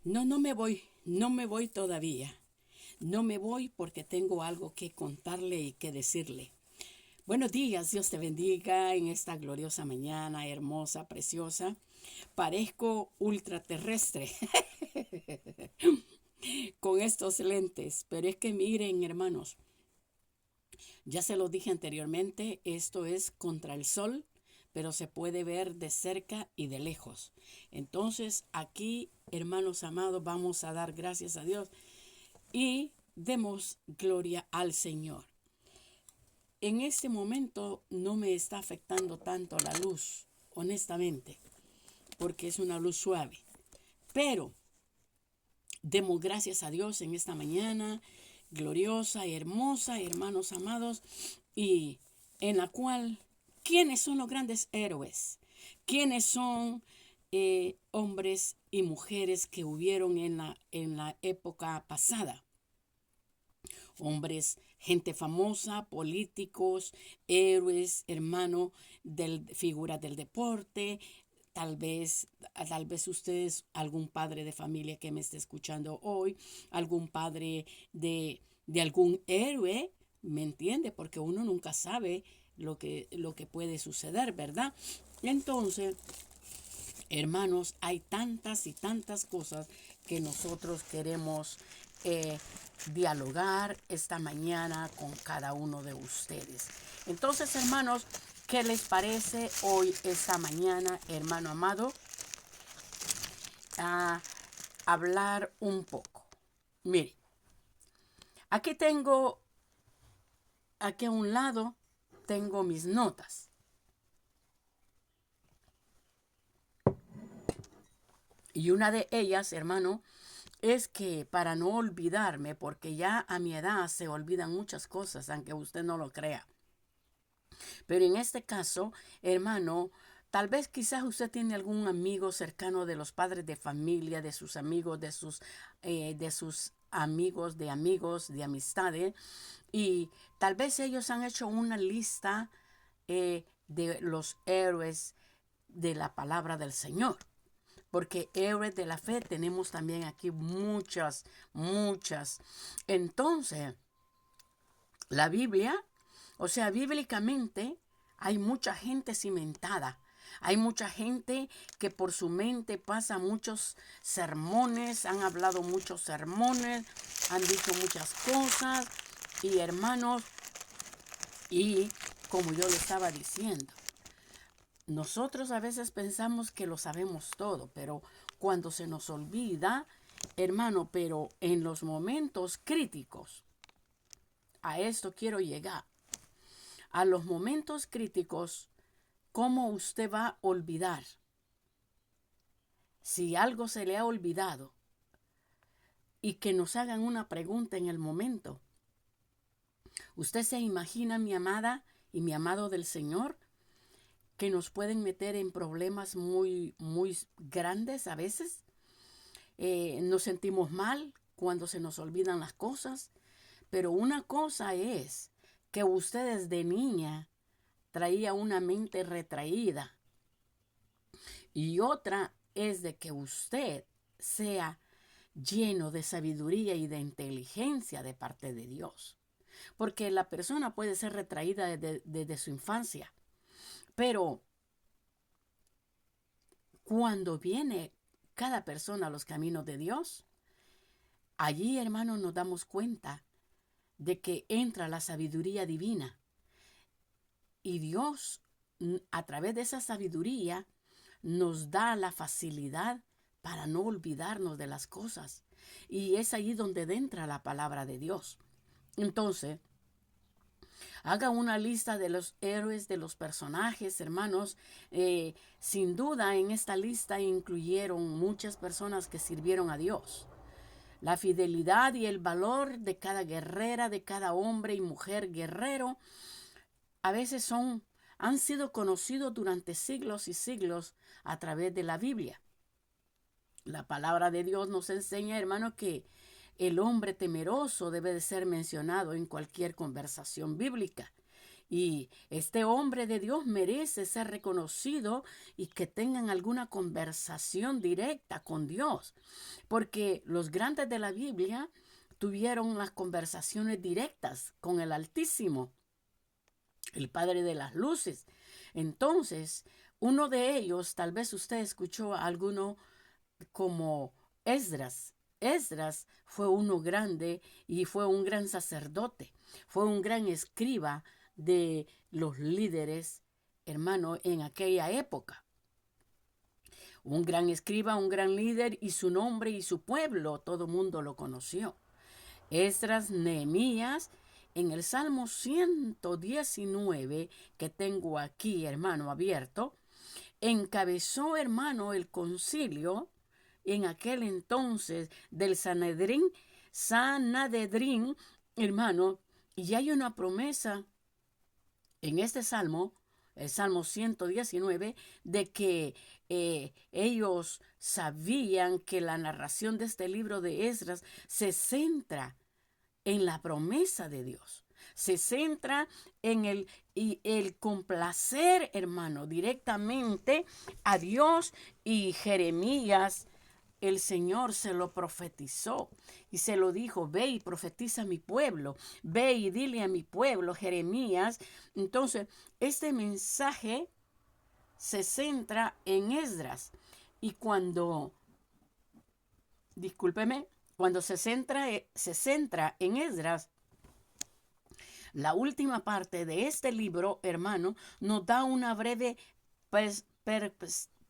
No, no me voy todavía. No me voy porque tengo algo que contarle y que decirle. Buenos días, Dios te bendiga en esta gloriosa mañana, hermosa, preciosa. Parezco ultraterrestre con estos lentes, pero es que miren, hermanos, ya se lo dije anteriormente, esto es contra el sol, pero se puede ver de cerca y de lejos. Entonces, aquí, hermanos amados, vamos a dar gracias a Dios y demos gloria al Señor. En este momento no me está afectando tanto la luz, honestamente, porque es una luz suave. Pero demos gracias a Dios en esta mañana gloriosa y hermosa, hermanos amados, y en la cual, ¿quiénes son los grandes héroes? ¿Quiénes son hombres y mujeres que hubieron en la época pasada? Hombres, gente famosa, políticos, héroes, hermano, figuras del deporte, tal vez ustedes, algún padre de familia que me esté escuchando hoy, algún padre de algún héroe, ¿me entiende? Porque uno nunca sabe lo que puede suceder, ¿verdad? Entonces, hermanos, hay tantas y tantas cosas que nosotros queremos dialogar esta mañana con cada uno de ustedes. Entonces, hermanos, ¿qué les parece hoy, esta mañana, hermano amado, a hablar un poco? Mire, aquí aquí a un lado, tengo mis notas. Y una de ellas, hermano, es que para no olvidarme, porque ya a mi edad se olvidan muchas cosas, aunque usted no lo crea. Pero en este caso, hermano, tal vez quizás usted tiene algún amigo cercano de los padres de familia, de sus amigos, de sus amigos, de amistades, y tal vez ellos han hecho una lista de los héroes de la palabra del Señor. Porque héroes de la fe tenemos también aquí muchas, muchas. Entonces, la Biblia, o sea, bíblicamente hay mucha gente cimentada. Hay mucha gente que por su mente pasa muchos sermones, han hablado muchos sermones, han dicho muchas cosas. Y hermanos, y como yo le estaba diciendo, nosotros a veces pensamos que lo sabemos todo, pero cuando se nos olvida, hermano, pero en los momentos críticos, a esto quiero llegar. A los momentos críticos, ¿cómo usted va a olvidar? Si algo se le ha olvidado y que nos hagan una pregunta en el momento. ¿Usted se imagina, mi amada y mi amado del Señor, que nos pueden meter en problemas muy, muy grandes a veces? Nos sentimos mal cuando se nos olvidan las cosas, pero una cosa es que usted desde niña traía una mente retraída y otra es de que usted sea lleno de sabiduría y de inteligencia de parte de Dios. Porque la persona puede ser retraída desde su infancia, pero cuando viene cada persona a los caminos de Dios, allí, hermanos, nos damos cuenta de que entra la sabiduría divina. Y Dios, a través de esa sabiduría, nos da la facilidad para no olvidarnos de las cosas. Y es allí donde entra la palabra de Dios. Entonces, haga una lista de los héroes, de los personajes, hermanos. Sin duda, en esta lista incluyeron muchas personas que sirvieron a Dios. La fidelidad y el valor de cada guerrera, de cada hombre y mujer guerrero, a veces han sido conocidos durante siglos y siglos a través de la Biblia. La palabra de Dios nos enseña, hermano, que el hombre temeroso debe de ser mencionado en cualquier conversación bíblica. Y este hombre de Dios merece ser reconocido y que tengan alguna conversación directa con Dios. Porque los grandes de la Biblia tuvieron las conversaciones directas con el Altísimo, el Padre de las Luces. Entonces, uno de ellos, tal vez usted escuchó a alguno como Esdras. Esdras fue uno grande y fue un gran sacerdote, fue un gran escriba de los líderes, hermano, en aquella época. Un gran escriba, un gran líder, y su nombre y su pueblo, todo mundo lo conoció. Esdras, Nehemías, en el Salmo 119, que tengo aquí, hermano, abierto, encabezó, hermano, el concilio en aquel entonces del Sanedrín, hermano, y hay una promesa en este salmo, el Salmo 119, de que ellos sabían que la narración de este libro de Esdras se centra en la promesa de Dios. Se centra en el complacer, hermano, directamente a Dios. Y Jeremías, el Señor se lo profetizó y se lo dijo: ve y profetiza a mi pueblo, ve y dile a mi pueblo, Jeremías. Entonces, este mensaje se centra en Esdras. Y cuando se centra en Esdras, la última parte de este libro, hermano, nos da una breve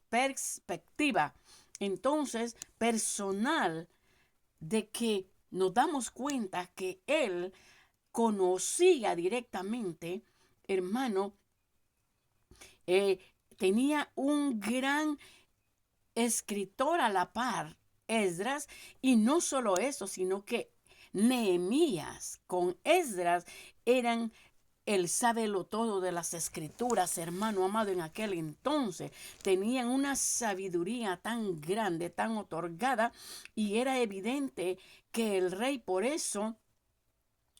perspectiva, entonces, personal, de que nos damos cuenta que él conocía directamente, hermano, tenía un gran escritor a la par, Esdras, y no solo eso, sino que Nehemías con Esdras eran el sábelo todo de las escrituras, hermano amado. En aquel entonces tenían una sabiduría tan grande, tan otorgada, y era evidente que el rey por eso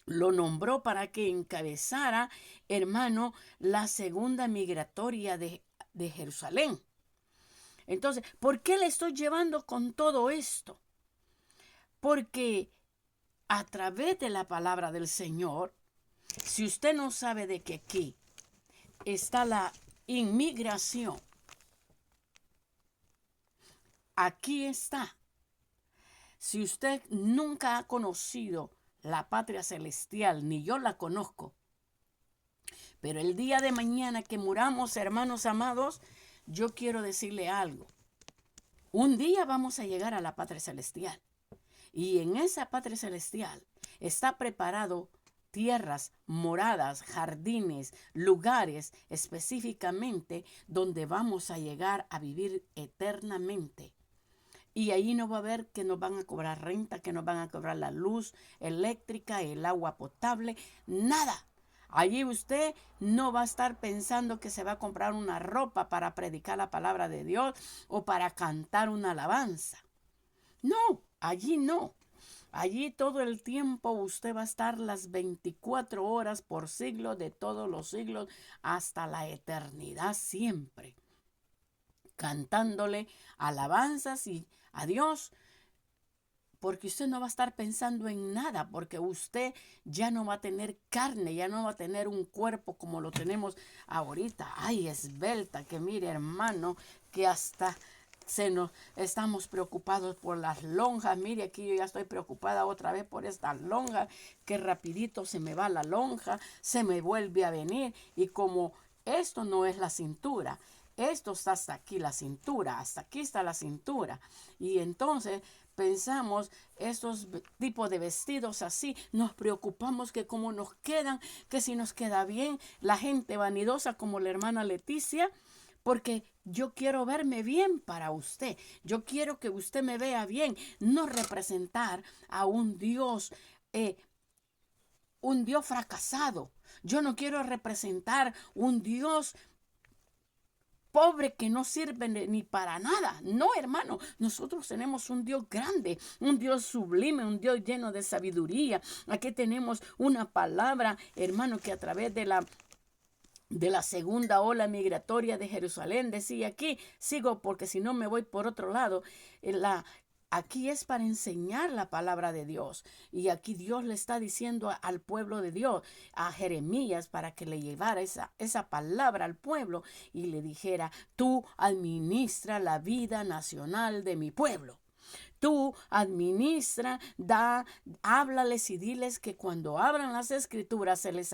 lo nombró para que encabezara, hermano, la segunda migratoria de Jerusalén. Entonces, ¿por qué le estoy llevando con todo esto? Porque a través de la palabra del Señor, si usted no sabe de que aquí está la inmigración, aquí está. Si usted nunca ha conocido la patria celestial, ni yo la conozco, pero el día de mañana que muramos, hermanos amados, yo quiero decirle algo. Un día vamos a llegar a la patria celestial. Y en esa patria celestial está preparado tierras, moradas, jardines, lugares específicamente donde vamos a llegar a vivir eternamente. Y ahí no va a haber que nos van a cobrar renta, que nos van a cobrar la luz eléctrica, el agua potable, nada. Allí usted no va a estar pensando que se va a comprar una ropa para predicar la palabra de Dios o para cantar una alabanza. No, allí no. Allí todo el tiempo usted va a estar las 24 horas por siglo de todos los siglos hasta la eternidad siempre, cantándole alabanzas y a Dios, porque usted no va a estar pensando en nada, porque usted ya no va a tener carne, ya no va a tener un cuerpo como lo tenemos ahorita. Ay, esbelta, que mire, hermano, que hasta estamos preocupados por las lonjas. Mire, aquí yo ya estoy preocupada otra vez por esta lonja, que rapidito se me va la lonja, se me vuelve a venir. Y como esto no es la cintura, esto está hasta aquí la cintura, hasta aquí está la cintura. Y entonces pensamos estos tipos de vestidos así, nos preocupamos que cómo nos quedan, que si nos queda bien, la gente vanidosa como la hermana Leticia, porque yo quiero verme bien para usted. Yo quiero que usted me vea bien, no representar a un Dios fracasado. Yo no quiero representar un Dios pobre que no sirve ni para nada. No, hermano, nosotros tenemos un Dios grande, un Dios sublime, un Dios lleno de sabiduría. Aquí tenemos una palabra, hermano, que a través de la de la segunda ola migratoria de Jerusalén. Decía aquí, sigo porque si no me voy por otro lado. Aquí es para enseñar la palabra de Dios. Y aquí Dios le está diciendo al pueblo de Dios, a Jeremías, para que le llevara esa palabra al pueblo y le dijera, tú administra la vida nacional de mi pueblo. Tú administra, háblales y diles que cuando abran las escrituras se les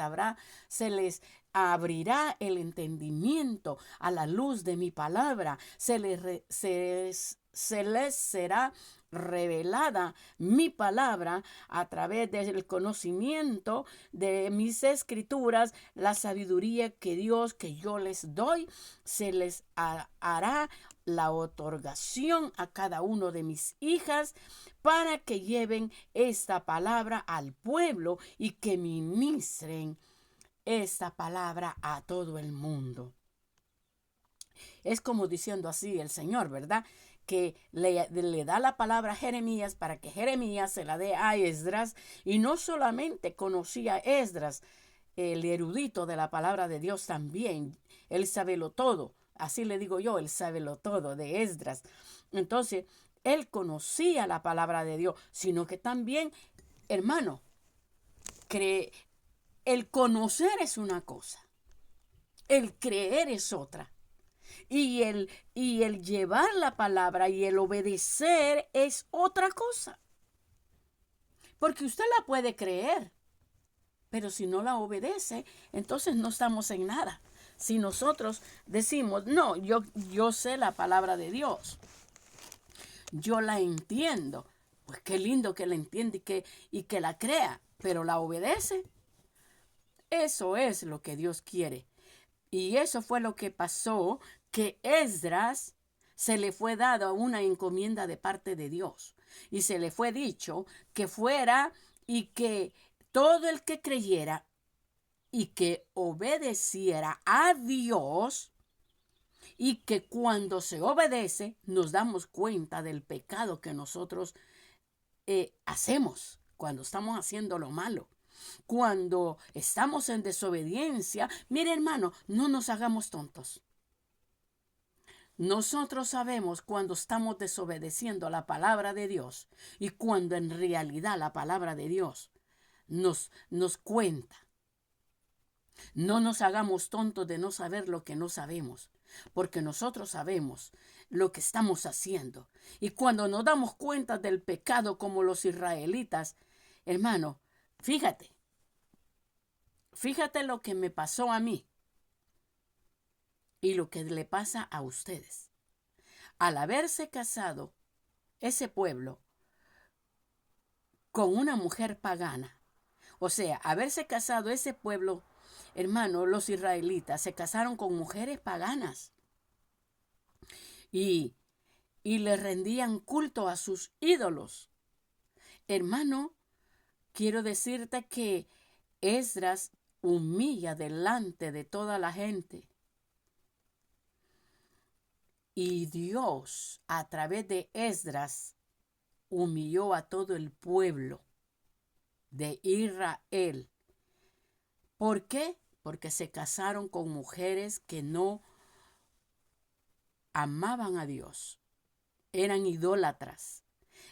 abrirá el entendimiento a la luz de mi palabra. Se les será revelada mi palabra a través del conocimiento de mis escrituras, la sabiduría que yo les doy, se les hará la otorgación a cada uno de mis hijas para que lleven esta palabra al pueblo y que ministren esta palabra a todo el mundo. Es como diciendo así el Señor, ¿verdad? Que le da la palabra a Jeremías para que Jeremías se la dé a Esdras, y no solamente conocía a Esdras, el erudito de la palabra de Dios también, él sabelo todo, así le digo yo, él sabelo todo de Esdras. Entonces, él conocía la palabra de Dios, sino que también, hermano, el conocer es una cosa, el creer es otra. Y el llevar la palabra y el obedecer es otra cosa. Porque usted la puede creer, pero si no la obedece, entonces no estamos en nada. Si nosotros decimos, no, yo sé la palabra de Dios, yo la entiendo, pues qué lindo que la entiende y que la crea, pero la obedece. Eso es lo que Dios quiere. Y eso fue lo que pasó, que Esdras se le fue dado una encomienda de parte de Dios. Y se le fue dicho que fuera y que todo el que creyera y que obedeciera a Dios, y que cuando se obedece nos damos cuenta del pecado que nosotros hacemos cuando estamos haciendo lo malo. Cuando estamos en desobediencia, mire hermano, no nos hagamos tontos. Nosotros sabemos cuando estamos desobedeciendo la palabra de Dios y cuando en realidad la palabra de Dios nos cuenta. No nos hagamos tontos de no saber lo que no sabemos, porque nosotros sabemos lo que estamos haciendo. Y cuando nos damos cuenta del pecado como los israelitas, hermano, fíjate lo que me pasó a mí y lo que le pasa a ustedes. Al haberse casado ese pueblo con una mujer pagana, o sea, haberse casado ese pueblo, hermano, los israelitas se casaron con mujeres paganas y le rendían culto a sus ídolos. Hermano, quiero decirte que Esdras humilla delante de toda la gente. Y Dios, a través de Esdras, humilló a todo el pueblo de Israel. ¿Por qué? Porque se casaron con mujeres que no amaban a Dios. Eran idólatras.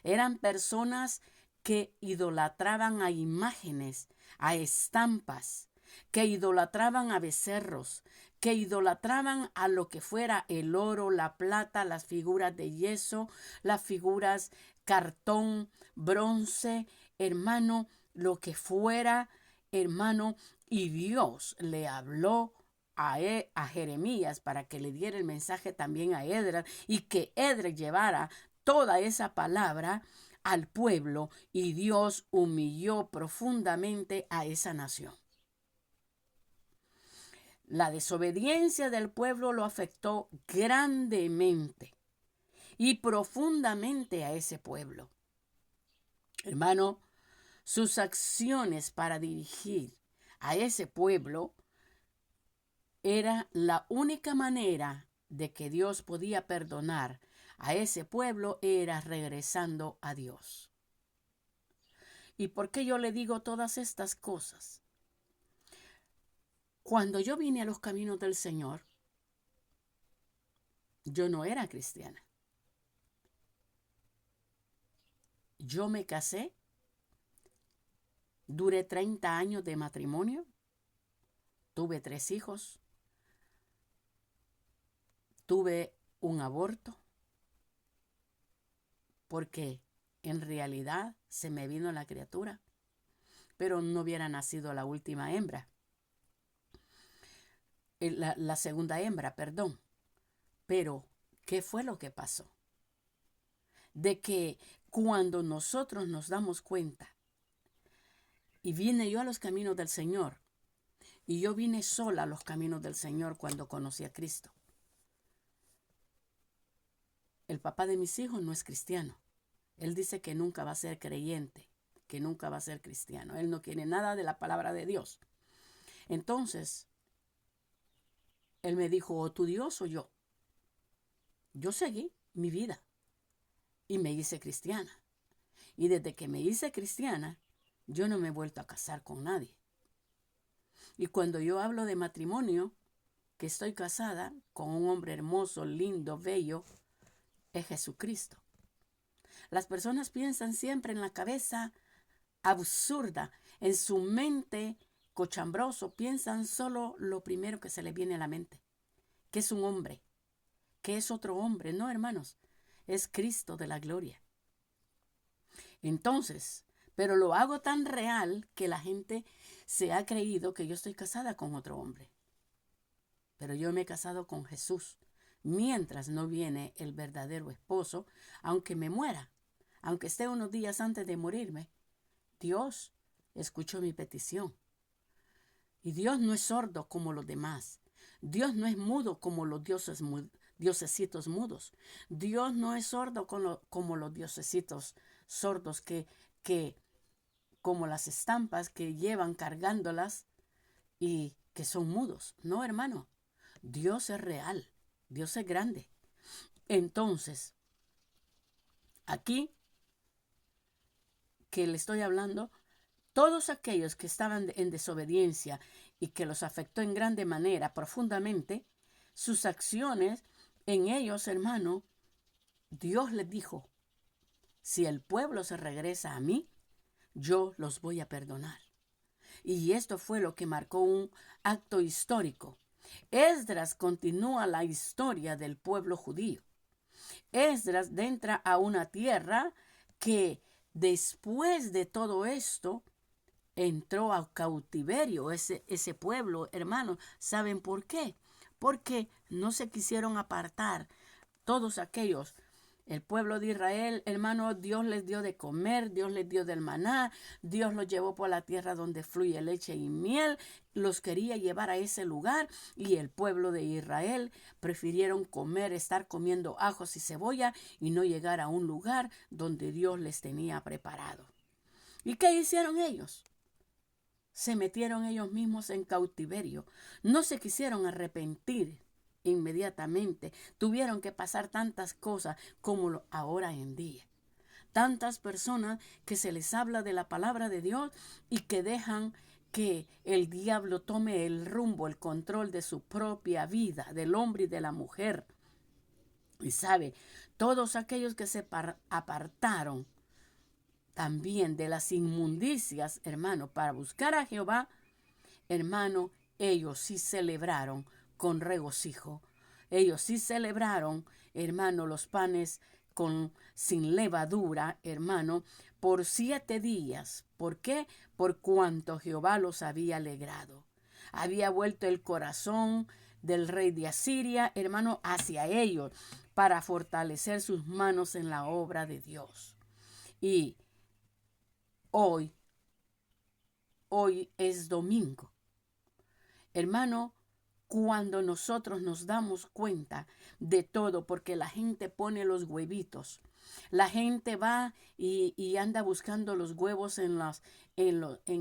Eran personas que idolatraban a imágenes, a estampas, que idolatraban a becerros, que idolatraban a lo que fuera el oro, la plata, las figuras de yeso, las figuras cartón, bronce, hermano, lo que fuera, hermano. Y Dios le habló a Jeremías para que le diera el mensaje también a Esdras y que Esdras llevara toda esa palabra al pueblo, y Dios humilló profundamente a esa nación. La desobediencia del pueblo lo afectó grandemente y profundamente a ese pueblo. Hermano, sus acciones para dirigir a ese pueblo era la única manera de que Dios podía perdonar a ese pueblo, era regresando a Dios. ¿Y por qué yo le digo todas estas cosas? Cuando yo vine a los caminos del Señor, yo no era cristiana. Yo me casé, duré 30 años de matrimonio, tuve 3 hijos, tuve un aborto, porque en realidad se me vino la criatura, pero no hubiera nacido la última hembra, la segunda hembra, perdón. Pero, ¿qué fue lo que pasó? De que cuando nosotros nos damos cuenta, y vine yo a los caminos del Señor, y yo vine sola a los caminos del Señor cuando conocí a Cristo. El papá de mis hijos no es cristiano. Él dice que nunca va a ser creyente, que nunca va a ser cristiano. Él no quiere nada de la palabra de Dios. Entonces, él me dijo, o tu Dios o yo. Yo seguí mi vida y me hice cristiana. Y desde que me hice cristiana, yo no me he vuelto a casar con nadie. Y cuando yo hablo de matrimonio, que estoy casada con un hombre hermoso, lindo, bello, es Jesucristo. Las personas piensan siempre en la cabeza absurda, en su mente cochambroso, piensan solo lo primero que se les viene a la mente, que es un hombre, que es otro hombre. No, hermanos, es Cristo de la gloria. Entonces, pero lo hago tan real que la gente se ha creído que yo estoy casada con otro hombre. Pero yo me he casado con Jesús. Mientras no viene el verdadero esposo, aunque me muera, aunque esté unos días antes de morirme, Dios escuchó mi petición. Y Dios no es sordo como los demás. Dios no es mudo como los diosesitos mudos. Dios no es sordo como los diosesitos sordos que como las estampas que llevan cargándolas y que son mudos. No, hermano. Dios es real. Dios es grande. Entonces, aquí que le estoy hablando, todos aquellos que estaban en desobediencia y que los afectó en grande manera, profundamente, sus acciones en ellos, hermano, Dios les dijo, si el pueblo se regresa a mí, yo los voy a perdonar. Y esto fue lo que marcó un acto histórico. Esdras continúa la historia del pueblo judío. Esdras entra a una tierra que después de todo esto entró a cautiverio ese pueblo, hermano. ¿Saben por qué? Porque no se quisieron apartar todos aquellos. El pueblo de Israel, hermano, Dios les dio de comer, Dios les dio del maná, Dios los llevó por la tierra donde fluye leche y miel, los quería llevar a ese lugar y el pueblo de Israel prefirieron estar comiendo ajos y cebolla y no llegar a un lugar donde Dios les tenía preparado. ¿Y qué hicieron ellos? Se metieron ellos mismos en cautiverio, no se quisieron arrepentir. Inmediatamente tuvieron que pasar tantas cosas como ahora en día. Tantas personas que se les habla de la palabra de Dios y que dejan que el diablo tome el rumbo, el control de su propia vida, del hombre y de la mujer. Y sabe, todos aquellos que se apartaron también de las inmundicias, hermano, para buscar a Jehová, hermano, ellos sí celebraron con regocijo. Ellos sí celebraron, hermano, los panes sin levadura, hermano, por 7 días. ¿Por qué? Por cuanto Jehová los había alegrado. Había vuelto el corazón del rey de Asiria, hermano, hacia ellos, para fortalecer sus manos en la obra de Dios. Y hoy es domingo. Hermano, cuando nosotros nos damos cuenta de todo, porque la gente pone los huevitos, la gente va y anda buscando los huevos en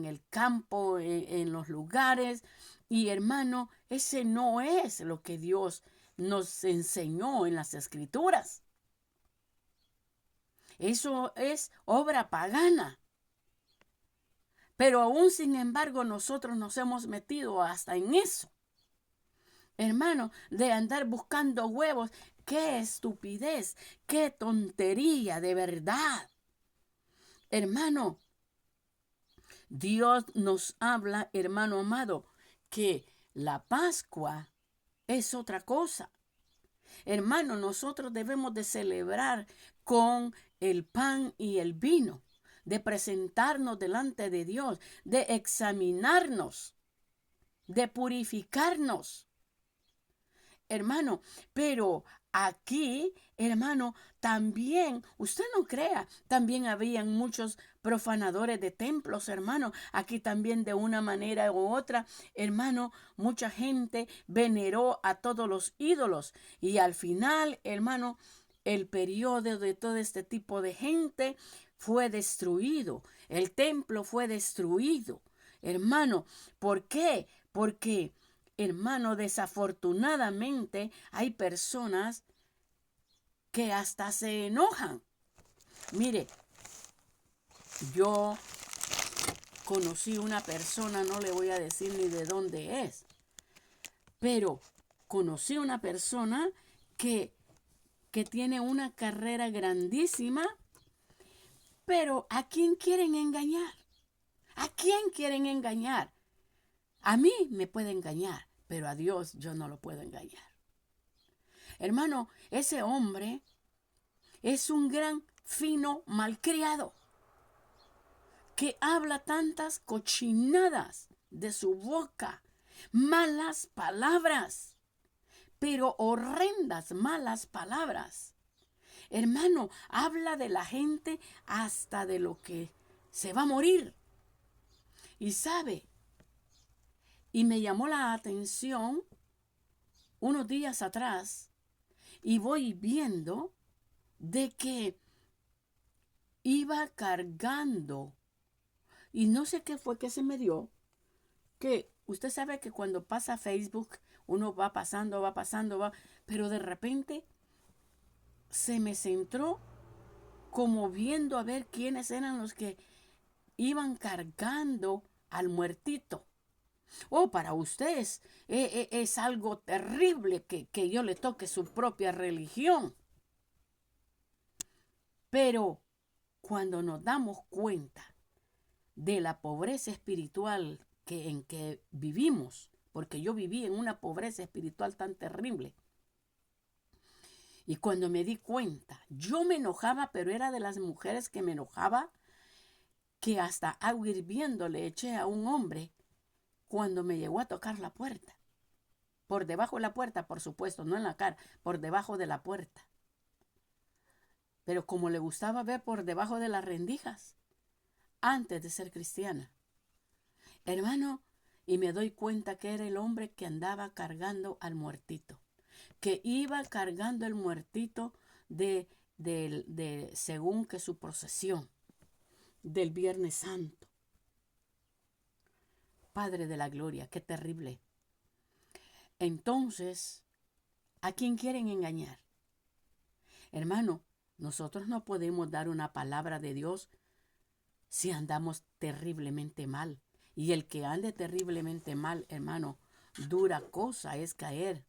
el campo, en los lugares, y hermano, ese no es lo que Dios nos enseñó en las Escrituras. Eso es obra pagana. Pero aún sin embargo nosotros nos hemos metido hasta en eso. Hermano, de andar buscando huevos. ¡Qué estupidez! ¡Qué tontería, de verdad! Hermano, Dios nos habla, hermano amado, que la Pascua es otra cosa. Hermano, nosotros debemos de celebrar con el pan y el vino, de presentarnos delante de Dios, de examinarnos, de purificarnos. Hermano, pero aquí, hermano, también, usted no crea, también habían muchos profanadores de templos, hermano. Aquí también de una manera u otra, hermano, mucha gente veneró a todos los ídolos. Y al final, hermano, el periodo de todo este tipo de gente fue destruido. El templo fue destruido. Hermano, ¿por qué? Porque hermano, desafortunadamente hay personas que hasta se enojan. Mire, yo conocí una persona, no le voy a decir ni de dónde es, pero conocí una persona que tiene una carrera grandísima, pero ¿a quién quieren engañar? ¿A quién quieren engañar? A mí me puede engañar, pero a Dios yo no lo puedo engañar. Hermano, ese hombre es un gran fino malcriado que habla tantas cochinadas de su boca, malas palabras, pero horrendas malas palabras. Hermano, habla de la gente hasta de lo que se va a morir. Y sabe, y me llamó la atención unos días atrás, y voy viendo de que iba cargando, y no sé qué fue que se me dio, que usted sabe que cuando pasa Facebook, uno va pasando, pero de repente se me centró como viendo a ver quiénes eran los que iban cargando al muertito. Oh, para ustedes es algo terrible que yo le toque su propia religión. Pero cuando nos damos cuenta de la pobreza espiritual en que vivimos, porque yo viví en una pobreza espiritual tan terrible, y cuando me di cuenta, yo me enojaba, pero era de las mujeres que me enojaba, que hasta agua hirviendo le eché a un hombre cuando me llegó a tocar la puerta. Por debajo de la puerta, por supuesto, no en la cara, por debajo de la puerta. Pero como le gustaba ver por debajo de las rendijas, antes de ser cristiana. Hermano, y me doy cuenta que era el hombre que andaba cargando al muertito, que iba cargando el muertito de según que su procesión del Viernes Santo. Padre de la gloria, qué terrible. Entonces, ¿a quién quieren engañar? Hermano, nosotros no podemos dar una palabra de Dios si andamos terriblemente mal. Y el que ande terriblemente mal, hermano, dura cosa es caer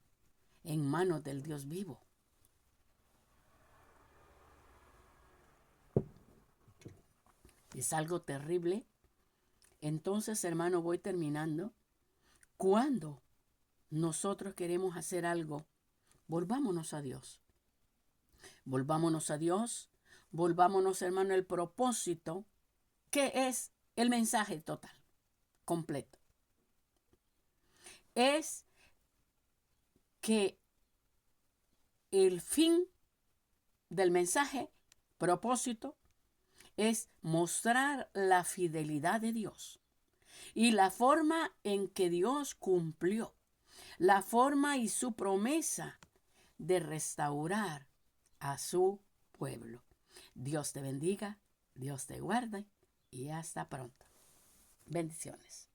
en manos del Dios vivo. Es algo terrible. Entonces, hermano, voy terminando. Cuando nosotros queremos hacer algo, volvámonos a Dios. Volvámonos a Dios. Volvámonos, hermano, al propósito, que es el mensaje total, completo. Es que el fin del mensaje, propósito, es mostrar la fidelidad de Dios y la forma en que Dios cumplió, la forma y su promesa de restaurar a su pueblo. Dios te bendiga, Dios te guarde y hasta pronto. Bendiciones.